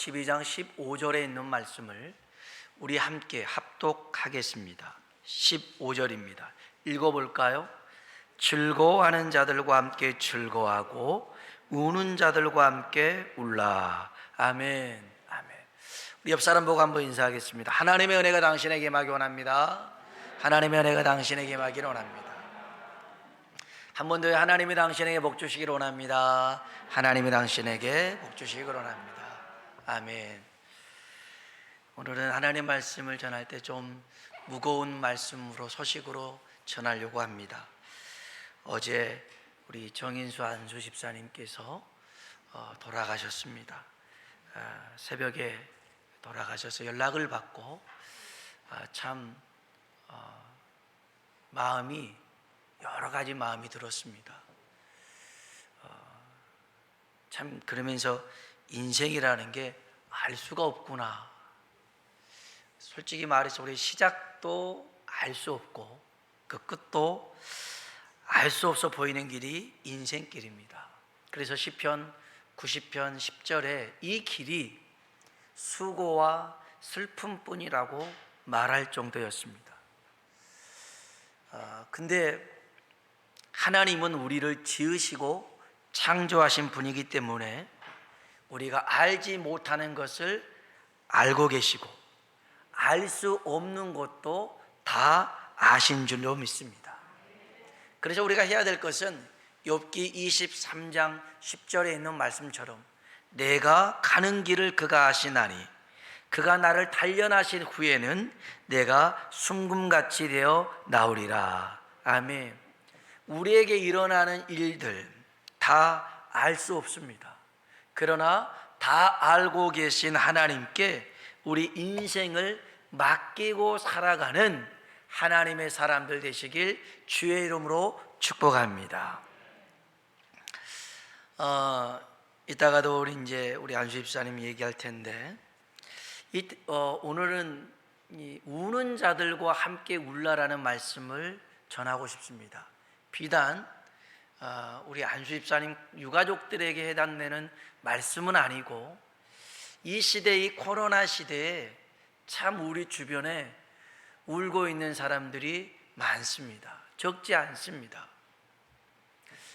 12장 15절에 있는 말씀을 우리 함께 합독하겠습니다. 15절입니다. 읽어볼까요? 즐거워하는 자들과 함께 즐거워하고 우는 자들과 함께 울라. 아멘. 아멘. 우리 옆 사람 보고 한번 인사하겠습니다. 하나님의 은혜가 당신에게 임하기 원합니다. 하나님의 은혜가 당신에게 임하기를 원합니다. 한 번 더 하나님이 당신에게 복 주시기를 원합니다. 하나님이 당신에게 복 주시기를 원합니다. 아멘. 오늘은 하나님 말씀을 전할 때 좀 무거운 말씀으로 소식으로 전하려고 합니다. 어제 우리 정인수 안수 집사님께서 돌아가셨습니다. 새벽에 돌아가셔서 연락을 받고 참 마음이 여러 가지 마음이 들었습니다. 참 그러면서 인생이라는 게 알 수가 없구나. 솔직히 말해서 우리 시작도 알 수 없고 그 끝도 알 수 없어 보이는 길이 인생길입니다. 그래서 시편 90편 10절에 이 길이 수고와 슬픔뿐이라고 말할 정도였습니다. 근데 하나님은 우리를 지으시고 창조하신 분이기 때문에 우리가 알지 못하는 것을 알고 계시고 알 수 없는 것도 다 아신 줄로 믿습니다. 그래서 우리가 해야 될 것은 욥기 23장 10절에 있는 말씀처럼 내가 가는 길을 그가 아시나니 그가 나를 단련하신 후에는 내가 순금같이 되어 나오리라. 아멘. 우리에게 일어나는 일들 다 알 수 없습니다. 그러나 다 알고 계신 하나님께 우리 인생을 맡기고 살아가는 하나님의 사람들 되시길 주의 이름으로 축복합니다. 이따가도 우리 안수 집사님 얘기할 텐데 오늘은 우는 자들과 함께 울라라는 말씀을 전하고 싶습니다. 비단 우리 안수 집사님 유가족들에게 해당되는 말씀은 아니고 이 시대, 이 코로나 시대에 참 우리 주변에 울고 있는 사람들이 많습니다. 적지 않습니다.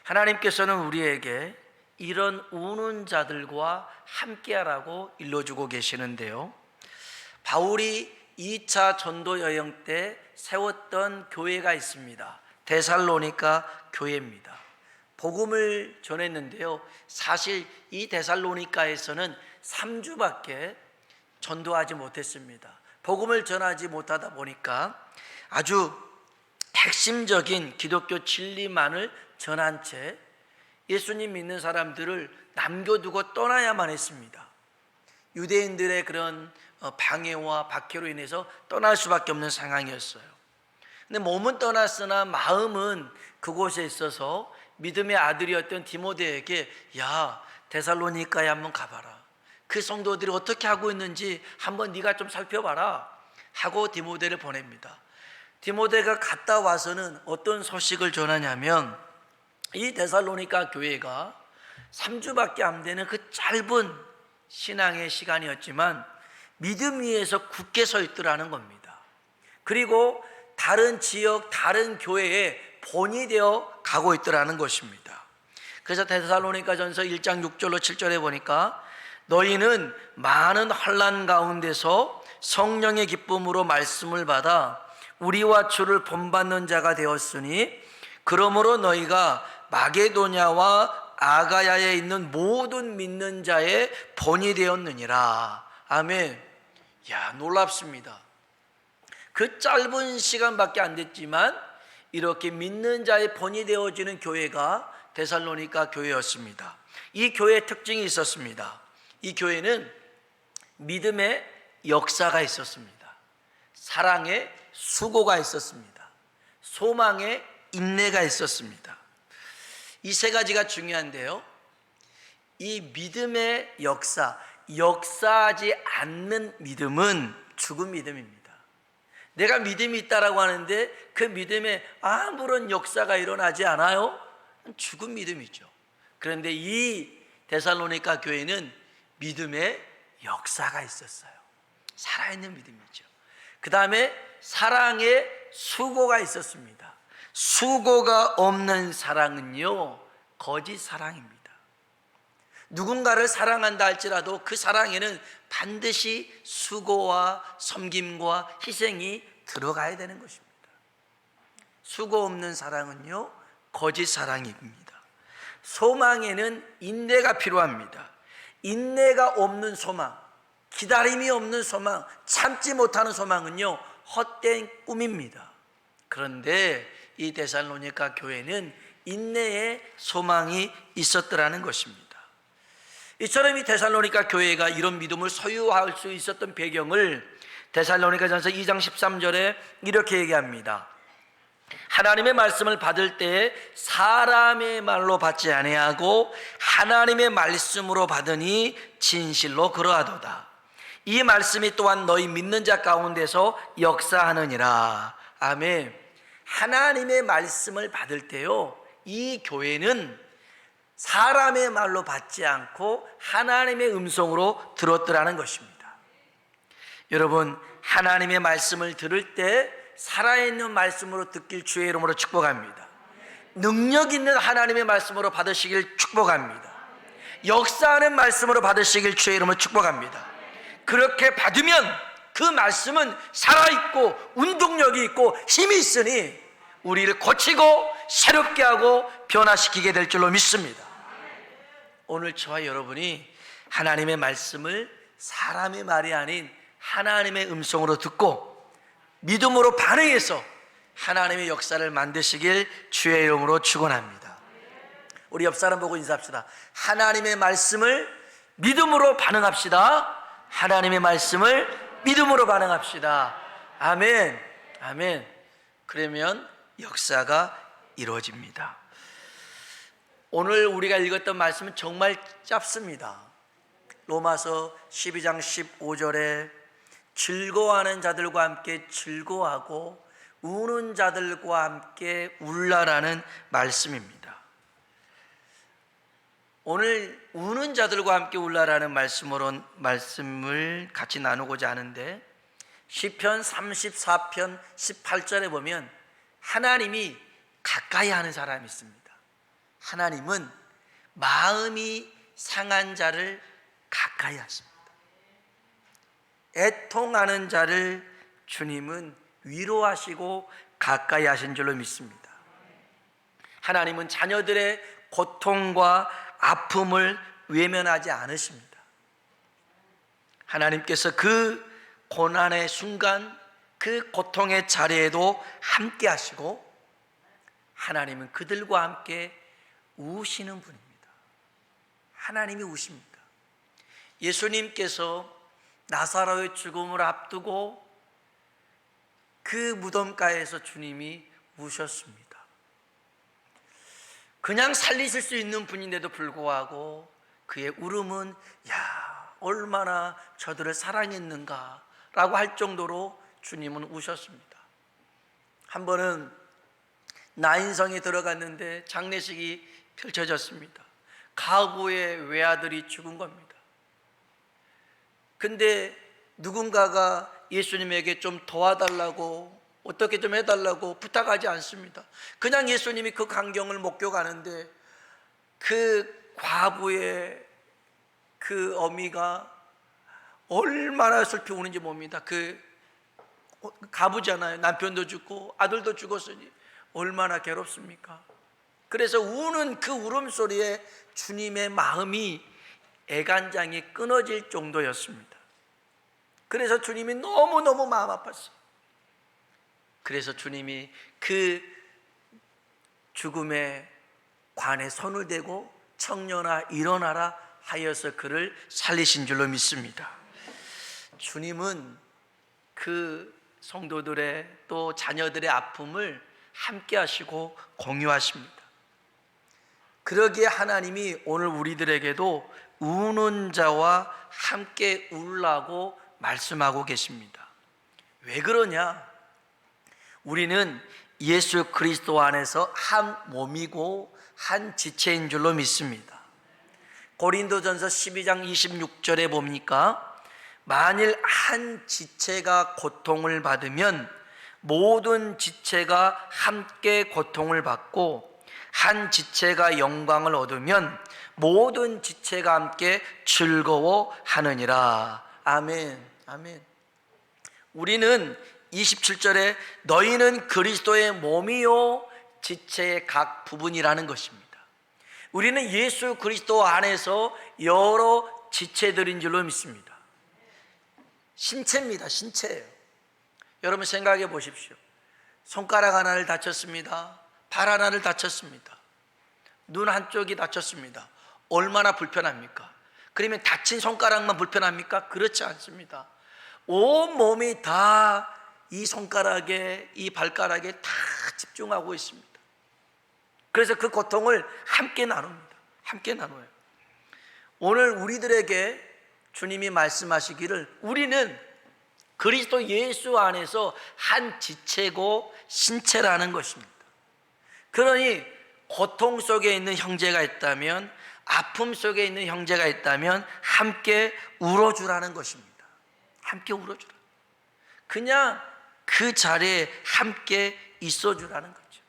하나님께서는 우리에게 이런 우는 자들과 함께하라고 일러주고 계시는데요, 바울이 2차 전도 여행 때 세웠던 교회가 있습니다. 데살로니가 교회입니다. 복음을 전했는데요, 사실 이 데살로니가에서는 3주밖에 전도하지 못했습니다. 복음을 전하지 못하다 보니까 아주 핵심적인 기독교 진리만을 전한 채 예수님 믿는 사람들을 남겨두고 떠나야만 했습니다. 유대인들의 그런 방해와 박해로 인해서 떠날 수밖에 없는 상황이었어요. 근데 몸은 떠났으나 마음은 그곳에 있어서 믿음의 아들이었던 디모데에게 야, 데살로니가에 한번 가봐라. 그 성도들이 어떻게 하고 있는지 한번 네가 좀 살펴봐라 하고 디모데를 보냅니다. 디모데가 갔다 와서는 어떤 소식을 전하냐면 이 데살로니가 교회가 3주밖에 안 되는 그 짧은 신앙의 시간이었지만 믿음 위에서 굳게 서 있더라는 겁니다. 그리고 다른 지역, 다른 교회에 본이 되어 가고 있더라는 것입니다. 그래서 데살로니가전서 1장 6절로 7절에 보니까 너희는 많은 환난 가운데서 성령의 기쁨으로 말씀을 받아 우리와 주를 본받는 자가 되었으니 그러므로 너희가 마게도냐와 아가야에 있는 모든 믿는 자의 본이 되었느니라. 아멘. 야, 놀랍습니다. 그 짧은 시간밖에 안 됐지만 이렇게 믿는 자의 본이 되어지는 교회가 데살로니가 교회였습니다. 이 교회의 특징이 있었습니다. 이 교회는 믿음의 역사가 있었습니다. 사랑의 수고가 있었습니다. 소망의 인내가 있었습니다. 이 세 가지가 중요한데요, 이 믿음의 역사하지 않는 믿음은 죽은 믿음입니다. 내가 믿음이 있다라고 하는데 그 믿음에 아무런 역사가 일어나지 않아요? 죽은 믿음이죠. 그런데 이 데살로니가 교회는 믿음의 역사가 있었어요. 살아있는 믿음이죠. 그 다음에 사랑에 수고가 있었습니다. 수고가 없는 사랑은요, 거짓 사랑입니다. 누군가를 사랑한다 할지라도 그 사랑에는 반드시 수고와 섬김과 희생이 들어가야 되는 것입니다. 수고 없는 사랑은요, 거짓 사랑입니다. 소망에는 인내가 필요합니다. 인내가 없는 소망, 기다림이 없는 소망, 참지 못하는 소망은요, 헛된 꿈입니다. 그런데 이 데살로니가 교회는 인내의 소망이 있었더라는 것입니다. 이처럼 이 데살로니가 교회가 이런 믿음을 소유할 수 있었던 배경을 데살로니가전서 2장 13절에 이렇게 얘기합니다. 하나님의 말씀을 받을 때 사람의 말로 받지 아니하고 하나님의 말씀으로 받으니 진실로 그러하도다. 이 말씀이 또한 너희 믿는 자 가운데서 역사하느니라. 아멘. 하나님의 말씀을 받을 때요, 이 교회는 사람의 말로 받지 않고 하나님의 음성으로 들었더라는 것입니다. 여러분, 하나님의 말씀을 들을 때 살아있는 말씀으로 듣길 주의 이름으로 축복합니다. 능력 있는 하나님의 말씀으로 받으시길 축복합니다. 역사하는 말씀으로 받으시길 주의 이름으로 축복합니다. 그렇게 받으면 그 말씀은 살아있고 운동력이 있고 힘이 있으니 우리를 고치고 새롭게 하고 변화시키게 될 줄로 믿습니다. 오늘 저와 여러분이 하나님의 말씀을 사람의 말이 아닌 하나님의 음성으로 듣고 믿음으로 반응해서 하나님의 역사를 만드시길 주의 이름으로 축원합니다. 우리 옆 사람 보고 인사합시다. 하나님의 말씀을 믿음으로 반응합시다. 하나님의 말씀을 믿음으로 반응합시다. 아멘. 아멘. 그러면 역사가 이루어집니다. 오늘 우리가 읽었던 말씀은 정말 짧습니다. 로마서 12장 15절에 즐거워하는 자들과 함께 즐거워하고 우는 자들과 함께 울라라는 말씀입니다. 오늘 우는 자들과 함께 울라라는 말씀을 같이 나누고자 하는데, 시편 34편 18절에 보면 하나님이 가까이 하는 사람이 있습니다. 하나님은 마음이 상한 자를 가까이 하십니다. 애통하는 자를 주님은 위로하시고 가까이 하신 줄로 믿습니다. 하나님은 자녀들의 고통과 아픔을 외면하지 않으십니다. 하나님께서 그 고난의 순간, 그 고통의 자리에도 함께 하시고 하나님은 그들과 함께 우시는 분입니다. 하나님이 우십니다. 예수님께서 나사로의 죽음을 앞두고 그 무덤가에서 주님이 우셨습니다. 그냥 살리실 수 있는 분인데도 불구하고 그의 울음은 얼마나 저들을 사랑했는가 라고 할 정도로 주님은 우셨습니다. 한 번은 나인성에 들어갔는데 장례식이 펼쳐졌습니다. 가구의 외아들이 죽은 겁니다. 근데 누군가가 예수님에게 좀 도와달라고, 어떻게 좀 해달라고 부탁하지 않습니다. 그냥 예수님이 그 광경을 목격하는데 그 과부의 그 어미가 얼마나 슬피 우는지 봅니다. 그 가부잖아요. 남편도 죽고 아들도 죽었으니 얼마나 괴롭습니까? 그래서 우는 그 울음소리에 주님의 마음이 애간장이 끊어질 정도였습니다. 그래서 주님이 너무너무 마음 아팠어요. 그래서 주님이 그 죽음의 관에 손을 대고 청년아 일어나라 하여서 그를 살리신 줄로 믿습니다. 주님은 그 성도들의 또 자녀들의 아픔을 함께 하시고 공유하십니다. 그러기에 하나님이 오늘 우리들에게도 우는 자와 함께 울라고 말씀하고 계십니다. 왜 그러냐? 우리는 예수 그리스도 안에서 한 몸이고 한 지체인 줄로 믿습니다. 고린도전서 12장 26절에 보니까 만일 한 지체가 고통을 받으면 모든 지체가 함께 고통을 받고, 한 지체가 영광을 얻으면 모든 지체가 함께 즐거워하느니라. 아멘. 아멘. 우리는 27절에 너희는 그리스도의 몸이요 지체의 각 부분이라는 것입니다. 우리는 예수 그리스도 안에서 여러 지체들인 줄로 믿습니다. 신체입니다. 신체예요. 여러분 생각해 보십시오. 손가락 하나를 다쳤습니다. 발 하나를 다쳤습니다. 눈 한쪽이 다쳤습니다. 얼마나 불편합니까? 그러면 다친 손가락만 불편합니까? 그렇지 않습니다. 온 몸이 다 이 손가락에, 이 발가락에 다 집중하고 있습니다. 그래서 그 고통을 함께 나눕니다. 함께 나눠요. 오늘 우리들에게 주님이 말씀하시기를 우리는 그리스도 예수 안에서 한 지체고 신체라는 것입니다. 그러니 고통 속에 있는 형제가 있다면, 아픔 속에 있는 형제가 있다면 함께 울어주라는 것입니다. 함께 울어주라. 그냥 그 자리에 함께 있어주라는 거죠.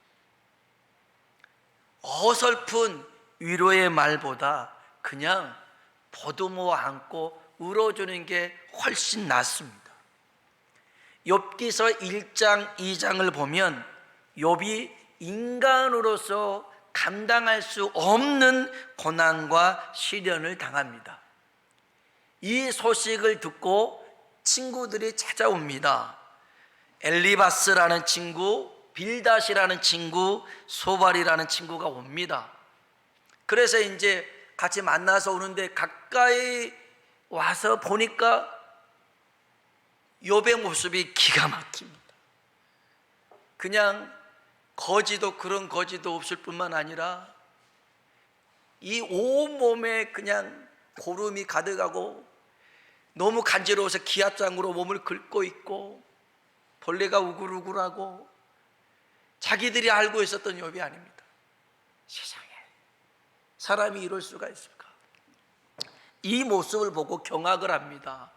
어설픈 위로의 말보다 그냥 보듬어 안고 울어주는 게 훨씬 낫습니다. 욥기서 1장 2장을 보면 욥이 인간으로서 감당할 수 없는 고난과 시련을 당합니다. 이 소식을 듣고 친구들이 찾아옵니다. 엘리바스라는 친구, 빌닷이라는 친구, 소발이라는 친구가 옵니다. 그래서 이제 같이 만나서 오는데 가까이 와서 보니까 욥의 모습이 기가 막힙니다. 그냥 거지도 그런 거지도 없을 뿐만 아니라 이 온몸에 그냥 고름이 가득하고 너무 간지러워서 기압장으로 몸을 긁고 있고 벌레가 우글우글하고 자기들이 알고 있었던 욥이 아닙니다. 세상에 사람이 이럴 수가 있을까? 이 모습을 보고 경악을 합니다.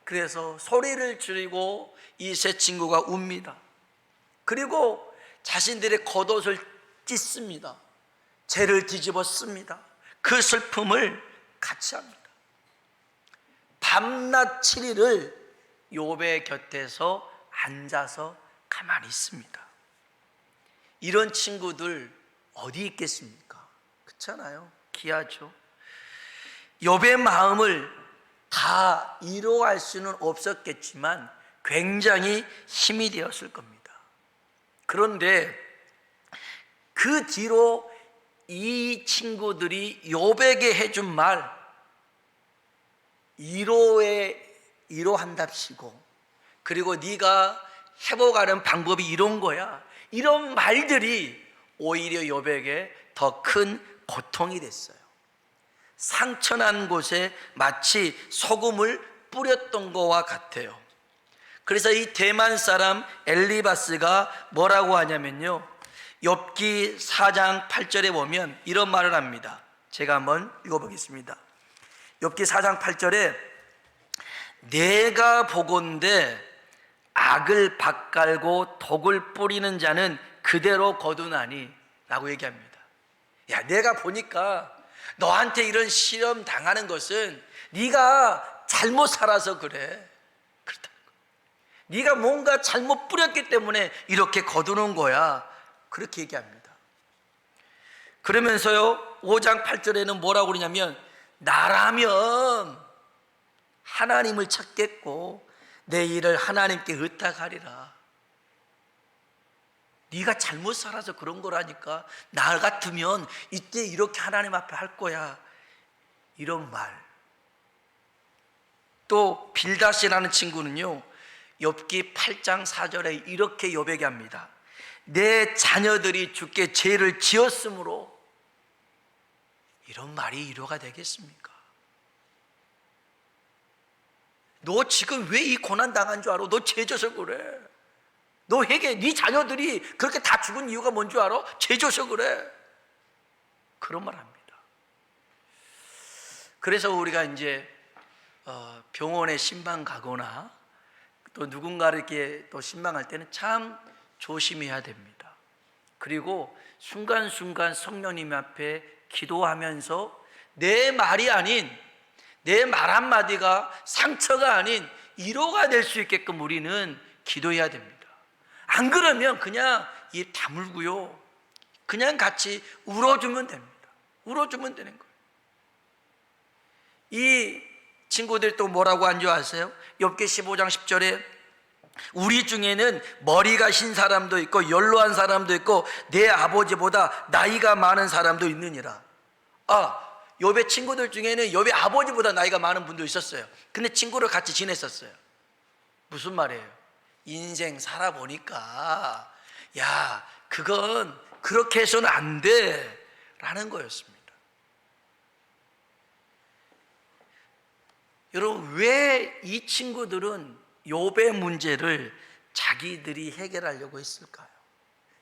그래서 소리를 지르고 이 세 친구가 웁니다. 그리고 자신들의 겉옷을 찢습니다. 죄를 뒤집어 씁니다. 그 슬픔을 같이 합니다. 밤낮 7일을 욥의 곁에서 앉아서 가만히 있습니다. 이런 친구들 어디 있겠습니까? 그렇잖아요. 귀하죠. 욥의 마음을 다 이해할 수는 없었겠지만 굉장히 힘이 되었을 겁니다. 그런데 그 뒤로 이 친구들이 욥에게 해준 말, 위로한답시고, 그리고 네가 회복하는 방법이 이런 거야, 이런 말들이 오히려 욥에게 더 큰 고통이 됐어요. 상처난 곳에 마치 소금을 뿌렸던 것과 같아요. 그래서 이 대만 사람 엘리바스가 뭐라고 하냐면요, 욥기 4장 8절에 보면 이런 말을 합니다. 제가 한번 읽어보겠습니다. 욥기 4장 8절에 내가 보건대 악을 밭갈고 독을 뿌리는 자는 그대로 거두나니 라고 얘기합니다. 야, 내가 보니까 너한테 이런 시험 당하는 것은 네가 잘못 살아서 그래. 그렇다고. 네가 뭔가 잘못 뿌렸기 때문에 이렇게 거두는 거야. 그렇게 얘기합니다. 그러면서요 5장 8절에는 뭐라고 그러냐면 나라면 하나님을 찾겠고 내 일을 하나님께 의탁하리라. 네가 잘못 살아서 그런 거라니까. 나 같으면 이때 이렇게 하나님 앞에 할 거야. 이런 말. 또 빌닷이라는 친구는요 욥기 8장 4절에 이렇게 욥에게 합니다. 내 자녀들이 주께 죄를 지었으므로. 이런 말이 위로가 되겠습니까? 너 지금 왜 이 고난 당한 줄 알아? 너 죄 져서 그래. 너 회개, 네 자녀들이 그렇게 다 죽은 이유가 뭔 줄 알아? 죄 져서 그래. 그런 말 합니다. 그래서 우리가 이제 병원에 신방 가거나 또 누군가를 이렇게 또 신방할 때는 참 조심해야 됩니다. 그리고 순간순간 성령님 앞에 기도하면서 내 말이 아닌, 내 말 한마디가 상처가 아닌 위로가 될 수 있게끔 우리는 기도해야 됩니다. 안 그러면 그냥 입 다물고요, 그냥 같이 울어주면 됩니다. 울어주면 되는 거예요. 이 친구들이 또 뭐라고 한 줄 아세요? 욥기 15장 10절에 우리 중에는 머리가 흰 사람도 있고 연로한 사람도 있고 내 아버지보다 나이가 많은 사람도 있느니라. 욥의 친구들 중에는 욥의 아버지보다 나이가 많은 분도 있었어요. 근데 친구를 같이 지냈었어요. 무슨 말이에요? 인생 살아보니까 야, 그건 그렇게 해서는 안 돼 라는 거였습니다. 여러분, 왜 이 친구들은 욥의 문제를 자기들이 해결하려고 했을까요?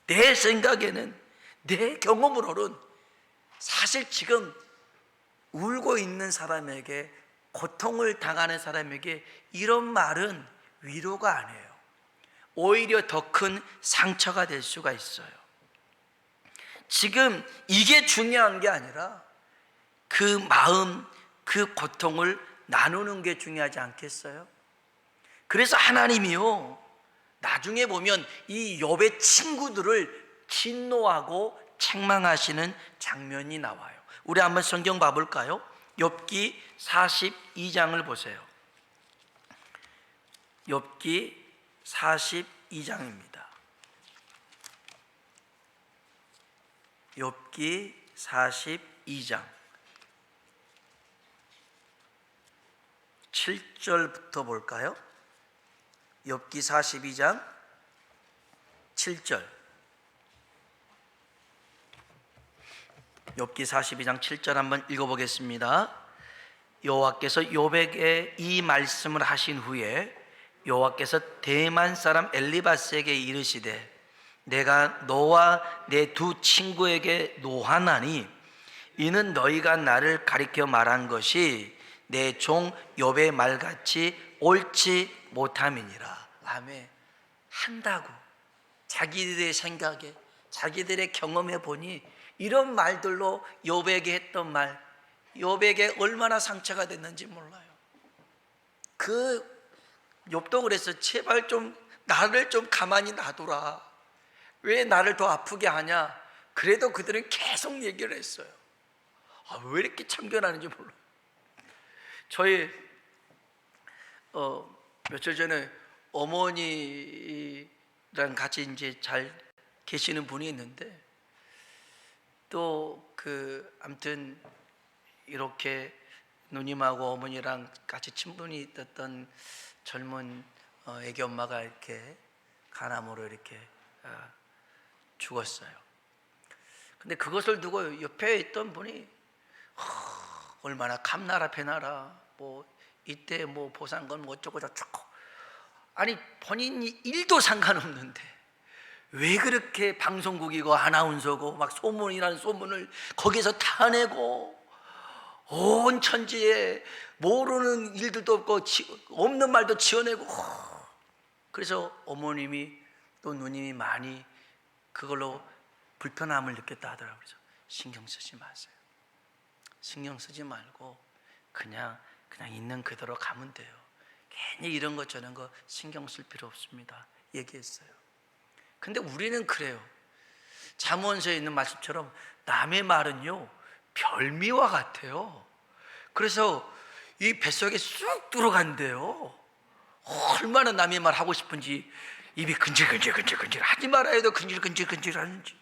내 생각에는, 내 경험으로는 사실 지금 울고 있는 사람에게, 고통을 당하는 사람에게 이런 말은 위로가 아니에요. 오히려 더 큰 상처가 될 수가 있어요. 지금 이게 중요한 게 아니라 그 마음, 그 고통을 나누는 게 중요하지 않겠어요? 그래서 하나님이요, 나중에 보면 이 욥의 친구들을 진노하고 책망하시는 장면이 나와요. 우리 한번 성경 봐볼까요? 욥기 42장을 보세요. 욥기 42장입니다. 욥기 42장 7절부터 볼까요? 욥기 42장 7절. 욥기 42장 7절 한번 읽어보겠습니다. 여호와께서 욥에게 이 말씀을 하신 후에 여호와께서 대만 사람 엘리바스에게 이르시되 내가 너와 내 두 친구에게 노하나니 이는 너희가 나를 가리켜 말한 것이 내 종 욥의 말같이 옳지 못함이니라. 아멘. 한다고 자기들의 생각에, 자기들의 경험해 보니 이런 말들로 욥에게 했던 말, 욥에게 얼마나 상처가 됐는지 몰라요. 그 욥도 그래서 제발 좀 나를 좀 가만히 놔둬라. 왜 나를 더 아프게 하냐? 그래도 그들은 계속 얘기를 했어요. 왜 이렇게 참견하는지 몰라요. 저희 며칠 전에 어머니랑 같이 이제 잘 계시는 분이 있는데, 또 아무튼 이렇게 누님하고 어머니랑 같이 친분이 있었던 젊은 애기 엄마가 이렇게 간암으로 이렇게 죽었어요. 근데 그것을 두고 옆에 있던 분이 얼마나 감나라 배나라, 뭐 이때 뭐 보상금 뭐 어쩌고 저쩌고, 아니 본인이 일도 상관없는데 왜 그렇게 방송국이고 아나운서고 막 소문이라는 소문을 거기서 다 내고 온 천지에 모르는 일들도 없고 없는 말도 지어내고. 그래서 어머님이 또 누님이 많이 그걸로 불편함을 느꼈다 하더라고요. 그래서 신경 쓰지 마세요. 신경 쓰지 말고 그냥 있는 그대로 가면 돼요. 괜히 이런 것 저런 거 신경 쓸 필요 없습니다 얘기했어요. 근데 우리는 그래요. 잠언서에 있는 말씀처럼 남의 말은요 별미와 같아요. 그래서 이 뱃속에 쑥 들어간대요. 얼마나 남의 말 하고 싶은지 입이 근질근질 하지 말아야 해도 근질 하는지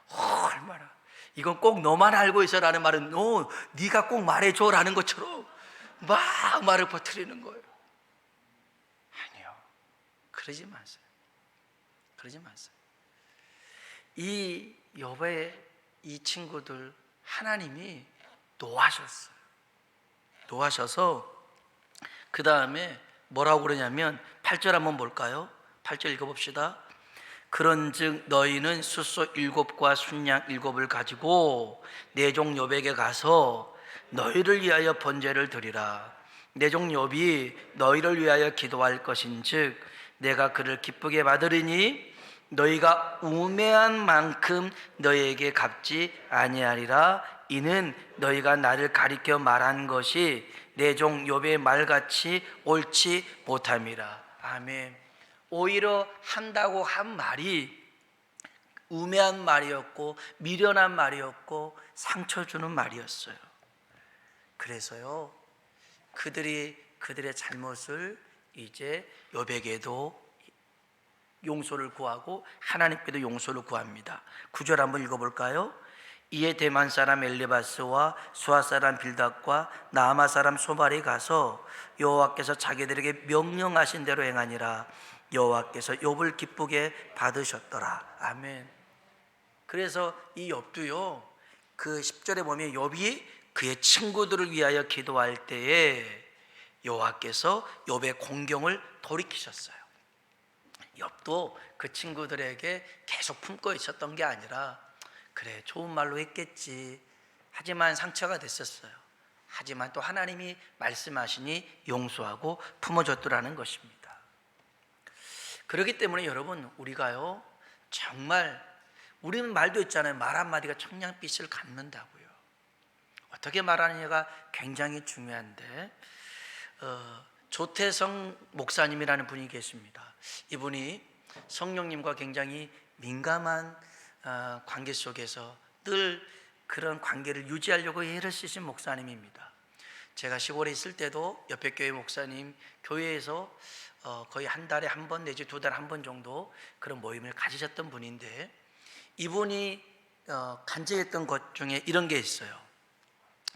얼마나. 이건 꼭 너만 알고 있어라는 말은 네가 꼭 말해줘라는 것처럼 막 말을 퍼뜨리는 거예요. 아니요, 그러지 마세요. 그러지 마세요. 이 욥의 이 친구들 하나님이 노하셨어요. 노하셔서 그 다음에 뭐라고 그러냐면 8절 한번 볼까요? 8절 읽어봅시다. 그런즉 너희는 숫소 7과 순양 7을 가지고 내 종 욥에게 가서 너희를 위하여 번제를 드리라. 내 종 욥이 너희를 위하여 기도할 것인즉 내가 그를 기쁘게 받으리니 너희가 우매한 만큼 너희에게 갚지 아니하리라. 이는 너희가 나를 가리켜 말한 것이 내 종 욥의 말같이 옳지 못함이라. 아멘. 오히려 한다고 한 말이 우매한 말이었고 미련한 말이었고 상처 주는 말이었어요. 그래서요, 그들의 잘못을 이제 욥에게도 용서를 구하고 하나님께도 용서를 구합니다. 9절 한번 읽어볼까요? 이에 대만 사람 엘리바스와 수아 사람 빌닷과 나아마 사람 소발이 가서 여호와께서 자기들에게 명령하신 대로 행하니라. 여호와께서 욥을 기쁘게 받으셨더라. 아멘. 그래서 이 욥도요, 그 10절에 보면 욥이 그의 친구들을 위하여 기도할 때에 여호와께서 욥의 공경을 돌이키셨어요. 욥도 그 친구들에게 계속 품고 있었던 게 아니라 그래, 좋은 말로 했겠지. 하지만 상처가 됐었어요. 하지만 또 하나님이 말씀하시니 용서하고 품어줬더라는 것입니다. 그렇기 때문에 여러분, 우리가요, 정말 우리는 말도 있잖아요. 말 한마디가 청량빛을 갚는다고요. 어떻게 말하느냐가 굉장히 중요한데, 조태성 목사님이라는 분이 계십니다. 이분이 성령님과 굉장히 민감한 관계 속에서 늘 그런 관계를 유지하려고 애를 쓰신 목사님입니다. 제가 시골에 있을 때도 옆에 교회 목사님 교회에서 거의 한 달에 한 번 내지 두 달에 한 번 정도 그런 모임을 가지셨던 분인데, 이분이 간증했던 것 중에 이런 게 있어요.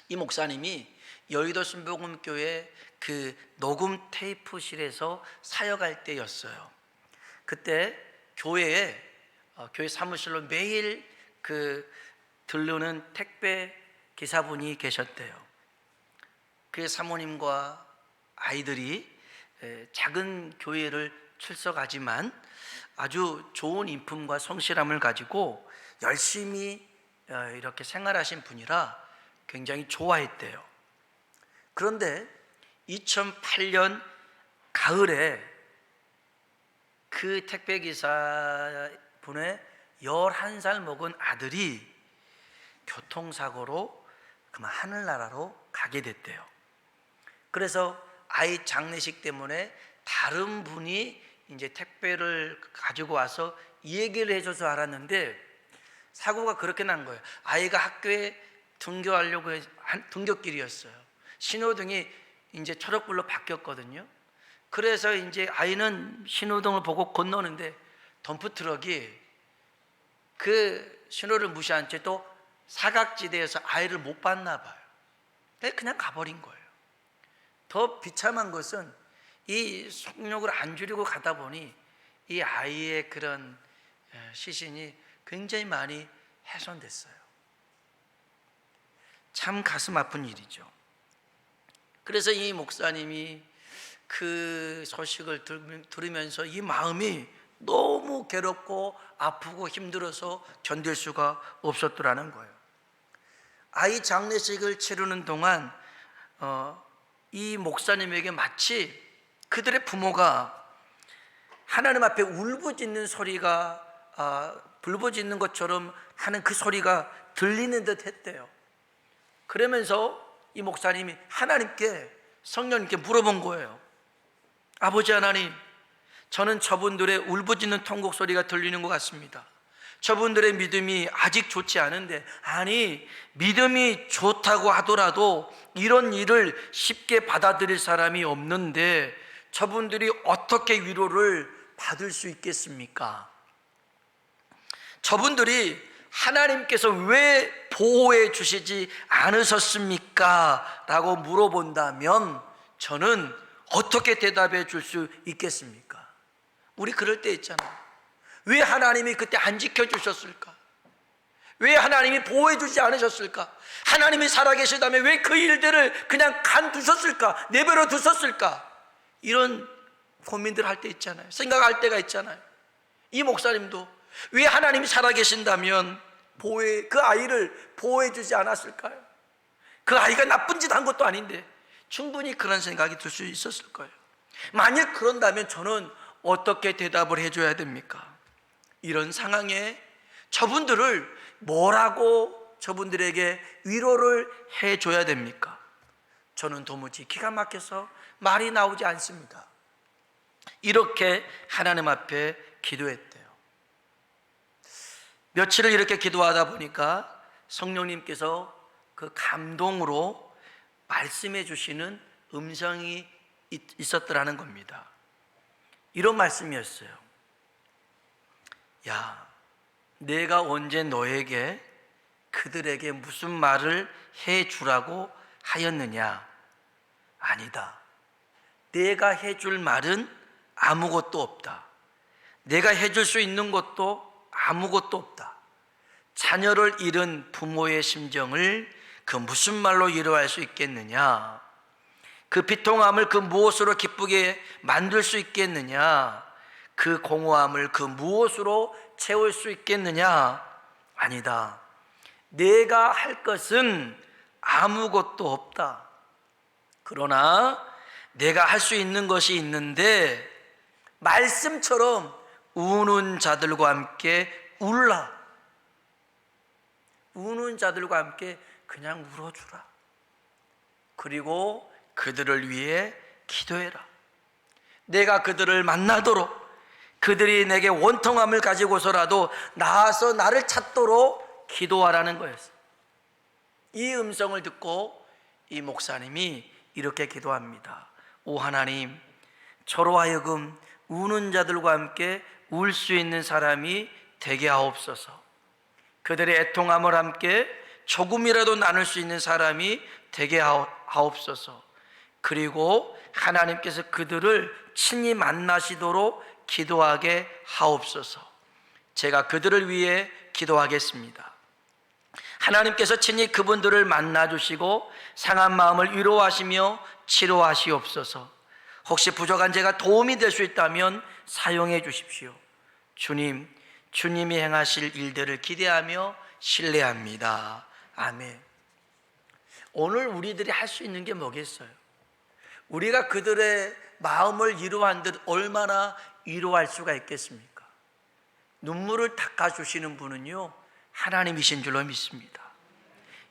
이 목사님이 여의도 순복음교회 그 녹음 테이프실에서 사역할 때였어요. 그때 교회 사무실로 매일 들르는 택배 기사분이 계셨대요. 그 사모님과 아이들이 작은 교회를 출석하지만 아주 좋은 인품과 성실함을 가지고 열심히 이렇게 생활하신 분이라 굉장히 좋아했대요. 그런데 2008년 가을에 그 택배기사분의 11살 먹은 아들이 교통사고로 그만 하늘나라로 가게 됐대요. 그래서 아이 장례식 때문에 다른 분이 이제 택배를 가지고 와서 이 얘기를 해줘서 알았는데, 사고가 그렇게 난 거예요. 아이가 학교에 등교하려고 등교길이었어요. 신호등이 이제 초록불로 바뀌었거든요. 그래서 이제 아이는 신호등을 보고 건너는데 덤프트럭이 그 신호를 무시한 채 또 사각지대에서 아이를 못 봤나 봐요. 그냥 가버린 거예요. 더 비참한 것은 이 속력을 안 줄이고 가다 보니 이 아이의 그런 시신이 굉장히 많이 훼손됐어요. 참 가슴 아픈 일이죠. 그래서 이 목사님이 그 소식을 들으면서 이 마음이 너무 괴롭고 아프고 힘들어서 견딜 수가 없었더라는 거예요. 아이 장례식을 치르는 동안 이 목사님에게 마치 그들의 부모가 하나님 앞에 울부짖는 소리가 불부짖는 것처럼 하는 그 소리가 들리는 듯 했대요. 그러면서 이 목사님이 하나님께, 성령님께 물어본 거예요. 아버지 하나님, 저는 저분들의 울부짖는 통곡 소리가 들리는 것 같습니다. 저분들의 믿음이 아직 좋지 않은데, 아니 믿음이 좋다고 하더라도 이런 일을 쉽게 받아들일 사람이 없는데 저분들이 어떻게 위로를 받을 수 있겠습니까? 저분들이 하나님께서 왜 보호해 주시지 않으셨습니까? 라고 물어본다면 저는 어떻게 대답해 줄 수 있겠습니까? 우리 그럴 때 있잖아요. 왜 하나님이 그때 안 지켜주셨을까? 왜 하나님이 보호해 주지 않으셨을까? 하나님이 살아계시다면 왜 그 일들을 그냥 간두셨을까? 내버려 두셨을까? 이런 고민들 할 때 있잖아요. 생각할 때가 있잖아요. 이 목사님도 왜 하나님이 살아계신다면 그 아이를 보호해 주지 않았을까요? 그 아이가 나쁜 짓 한 것도 아닌데 충분히 그런 생각이 들 수 있었을 거예요. 만일 그런다면 저는 어떻게 대답을 해줘야 됩니까? 이런 상황에 저분들을 뭐라고 저분들에게 위로를 해줘야 됩니까? 저는 도무지 기가 막혀서 말이 나오지 않습니다. 이렇게 하나님 앞에 기도했대요. 며칠을 이렇게 기도하다 보니까 성령님께서 그 감동으로 말씀해 주시는 음성이 있었더라는 겁니다. 이런 말씀이었어요. 야, 내가 언제 너에게 그들에게 무슨 말을 해 주라고 하였느냐? 아니다. 내가 해줄 말은 아무것도 없다. 내가 해줄 수 있는 것도 아무것도 없다. 자녀를 잃은 부모의 심정을 그 무슨 말로 위로할 수 있겠느냐? 그 비통함을 그 무엇으로 기쁘게 만들 수 있겠느냐? 그 공허함을 그 무엇으로 채울 수 있겠느냐? 아니다. 내가 할 것은 아무것도 없다. 그러나 내가 할 수 있는 것이 있는데 말씀처럼 우는 자들과 함께 울라. 우는 자들과 함께 그냥 울어주라. 그리고 그들을 위해 기도해라. 내가 그들을 만나도록, 그들이 내게 원통함을 가지고서라도 나와서 나를 찾도록 기도하라는 거였어요. 이 음성을 듣고 이 목사님이 이렇게 기도합니다. 오 하나님, 저로 하여금 우는 자들과 함께 울 수 있는 사람이 되게 하옵소서. 그들의 애통함을 함께 조금이라도 나눌 수 있는 사람이 되게 하옵소서. 그리고 하나님께서 그들을 친히 만나시도록 기도하게 하옵소서. 제가 그들을 위해 기도하겠습니다. 하나님께서 친히 그분들을 만나주시고 상한 마음을 위로하시며 치료하시옵소서. 혹시 부족한 제가 도움이 될 수 있다면 사용해 주십시오. 주님, 주님이 행하실 일들을 기대하며 신뢰합니다. 아멘. 오늘 우리들이 할 수 있는 게 뭐겠어요? 우리가 그들의 마음을 위로한 듯 얼마나 위로할 수가 있겠습니까? 눈물을 닦아주시는 분은요, 하나님이신 줄로 믿습니다.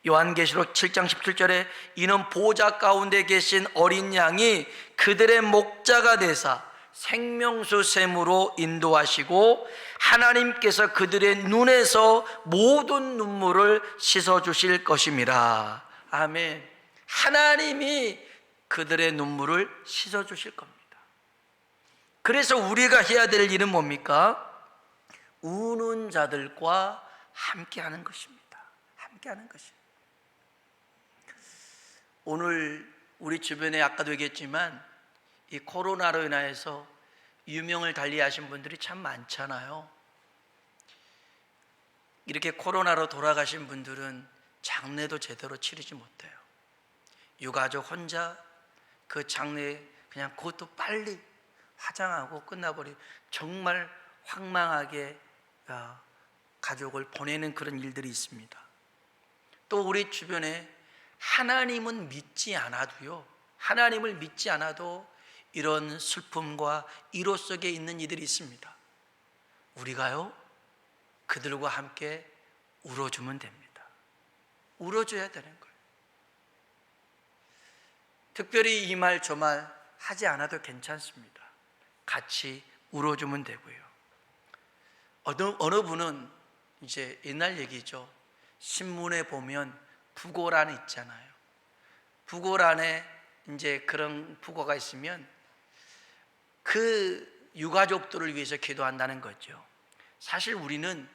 요한계시록 7장 17절에 이는 보좌 가운데 계신 어린 양이 그들의 목자가 되사 생명수 샘으로 인도하시고 하나님께서 그들의 눈에서 모든 눈물을 씻어주실 것임이라. 아멘. 하나님이 그들의 눈물을 씻어주실 겁니다. 그래서 우리가 해야 될 일은 뭡니까? 우는 자들과 함께하는 것입니다. 함께하는 것입니다. 오늘 우리 주변에 아까도 얘기했지만 이 코로나로 인해서 유명을 달리하신 분들이 참 많잖아요. 이렇게 코로나로 돌아가신 분들은 장례도 제대로 치르지 못해요. 유가족 혼자 그 장례 그냥 그것도 빨리 화장하고 끝나버리고 정말 황망하게 가족을 보내는 그런 일들이 있습니다. 또 우리 주변에 하나님은 믿지 않아도요, 하나님을 믿지 않아도 이런 슬픔과 위로 속에 있는 이들이 있습니다. 우리가요, 그들과 함께 울어주면 됩니다. 울어줘야 되는 거예요. 특별히 이 말 저 말 하지 않아도 괜찮습니다. 같이 울어주면 되고요. 어느 분은 이제 옛날 얘기죠. 신문에 보면 부고란 있잖아요. 부고란에 이제 그런 부고가 있으면 그 유가족들을 위해서 기도한다는 거죠. 사실 우리는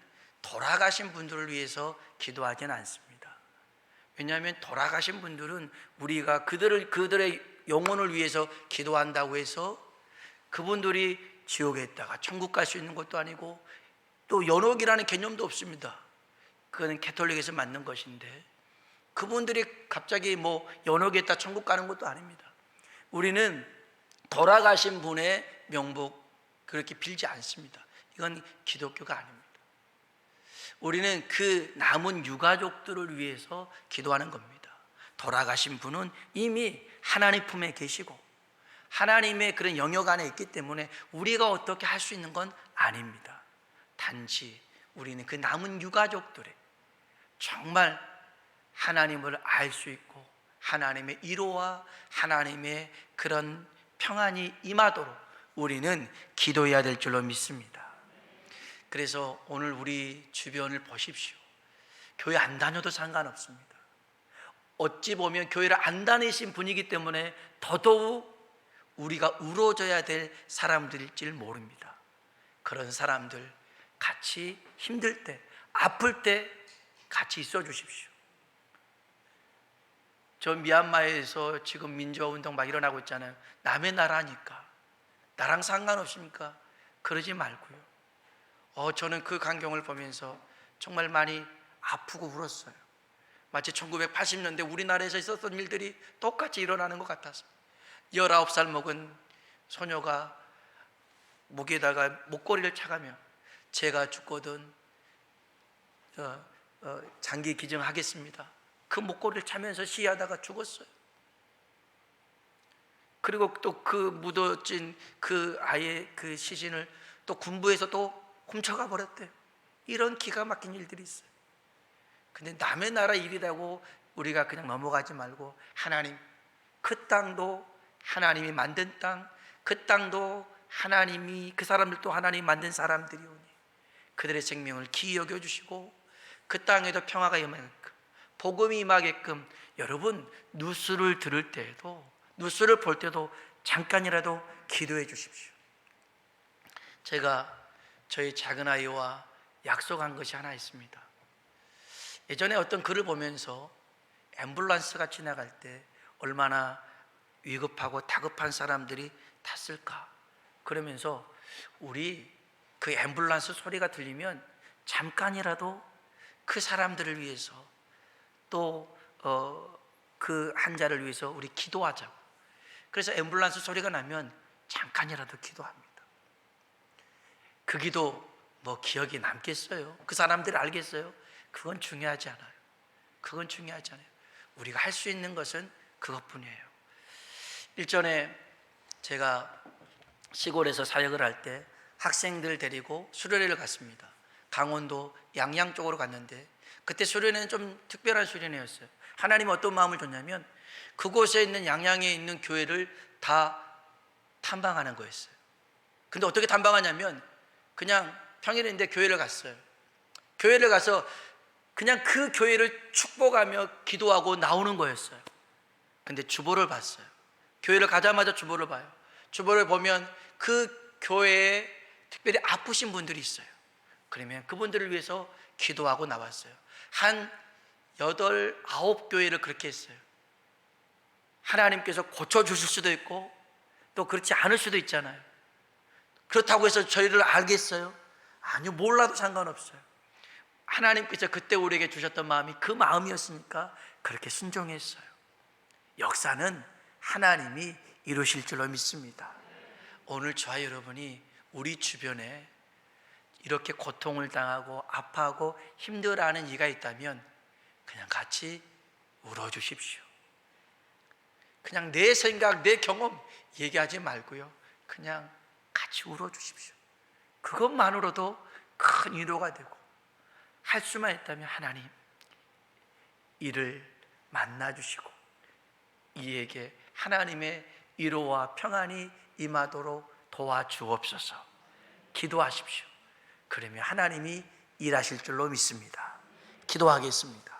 돌아가신 분들을 위해서 기도하지는 않습니다. 왜냐하면 돌아가신 분들은 우리가 그들의 영혼을 위해서 기도한다고 해서 그분들이 지옥에 있다가 천국 갈 수 있는 것도 아니고 또 연옥이라는 개념도 없습니다. 그거는 캐톨릭에서 맞는 것인데 그분들이 갑자기 뭐 연옥에 있다 천국 가는 것도 아닙니다. 우리는 돌아가신 분의 명복 그렇게 빌지 않습니다. 이건 기독교가 아닙니다. 우리는 그 남은 유가족들을 위해서 기도하는 겁니다. 돌아가신 분은 이미 하나님 품에 계시고 하나님의 그런 영역 안에 있기 때문에 우리가 어떻게 할 수 있는 건 아닙니다. 단지 우리는 그 남은 유가족들의 정말 하나님을 알 수 있고 하나님의 위로와 하나님의 그런 평안이 임하도록 우리는 기도해야 될 줄로 믿습니다. 그래서 오늘 우리 주변을 보십시오. 교회 안 다녀도 상관없습니다. 어찌 보면 교회를 안 다니신 분이기 때문에 더더욱 우리가 울어줘야 될 사람들일지 모릅니다. 그런 사람들 같이 힘들 때, 아플 때 같이 있어 주십시오. 저 미얀마에서 지금 민주화운동 막 일어나고 있잖아요. 남의 나라니까 나랑 상관없습니까? 그러지 말고요. 저는 그 광경을 보면서 정말 많이 아프고 울었어요. 마치 1980년대 우리나라에서 있었던 일들이 똑같이 일어나는 것 같아서 19살 먹은 소녀가 목에다가 목걸이를 차가며 제가 죽거든 장기 기증하겠습니다. 그 목걸이를 차면서 시위하다가 죽었어요. 그리고 또 그 묻어진 그 아이의 그 시신을 또 군부에서 또 훔쳐가 버렸대요. 이런 기가 막힌 일들이 있어요. 근데 남의 나라 일이라고 우리가 그냥 넘어가지 말고 하나님, 그 땅도 하나님이 만든 땅, 그 땅도 하나님이, 그 사람들도 하나님이 만든 사람들이오니 그들의 생명을 귀히 여겨주시고 그 땅에도 평화가 임하게끔, 복음이 임하게끔 여러분 뉴스를 들을 때에도, 뉴스를 볼 때도 잠깐이라도 기도해 주십시오. 제가 저희 작은 아이와 약속한 것이 하나 있습니다. 예전에 어떤 글을 보면서 앰뷸런스가 지나갈 때 얼마나 위급하고 다급한 사람들이 탔을까, 그러면서 우리 그 앰뷸런스 소리가 들리면 잠깐이라도 그 사람들을 위해서 또 그 환자를 위해서 우리 기도하자고. 그래서 앰뷸런스 소리가 나면 잠깐이라도 기도합니다. 그 기도 뭐 기억이 남겠어요? 그 사람들이 알겠어요? 그건 중요하지 않아요. 그건 중요하지 않아요. 우리가 할 수 있는 것은 그것뿐이에요. 일전에 제가 시골에서 사역을 할 때 학생들 데리고 수련회를 갔습니다. 강원도 양양 쪽으로 갔는데 그때 수련회는 좀 특별한 수련회였어요. 하나님이 어떤 마음을 줬냐면 그곳에 있는 양양에 있는 교회를 다 탐방하는 거였어요. 근데 어떻게 탐방하냐면 그냥 평일인데 교회를 갔어요. 교회를 가서 그냥 그 교회를 축복하며 기도하고 나오는 거였어요. 근데 주보를 봤어요. 교회를 가자마자 주보를 봐요. 주보를 보면 그 교회에 특별히 아프신 분들이 있어요. 그러면 그분들을 위해서 기도하고 나왔어요. 한 8, 9교회를 그렇게 했어요. 하나님께서 고쳐주실 수도 있고 또 그렇지 않을 수도 있잖아요. 그렇다고 해서 저희를 알겠어요? 아니요, 몰라도 상관없어요. 하나님께서 그때 우리에게 주셨던 마음이 그 마음이었으니까 그렇게 순종했어요. 역사는 하나님이 이루실 줄로 믿습니다. 오늘 저와 여러분이 우리 주변에 이렇게 고통을 당하고 아파하고 힘들어하는 이가 있다면 그냥 같이 울어주십시오. 그냥 내 생각, 내 경험 얘기하지 말고요, 그냥 같이 울어주십시오. 그것만으로도 큰 위로가 되고, 할 수만 있다면 하나님 이를 만나주시고 이에게 하나님의 위로와 평안이 임하도록 도와주옵소서. 기도하십시오. 그러면 하나님이 일하실 줄로 믿습니다. 기도하겠습니다.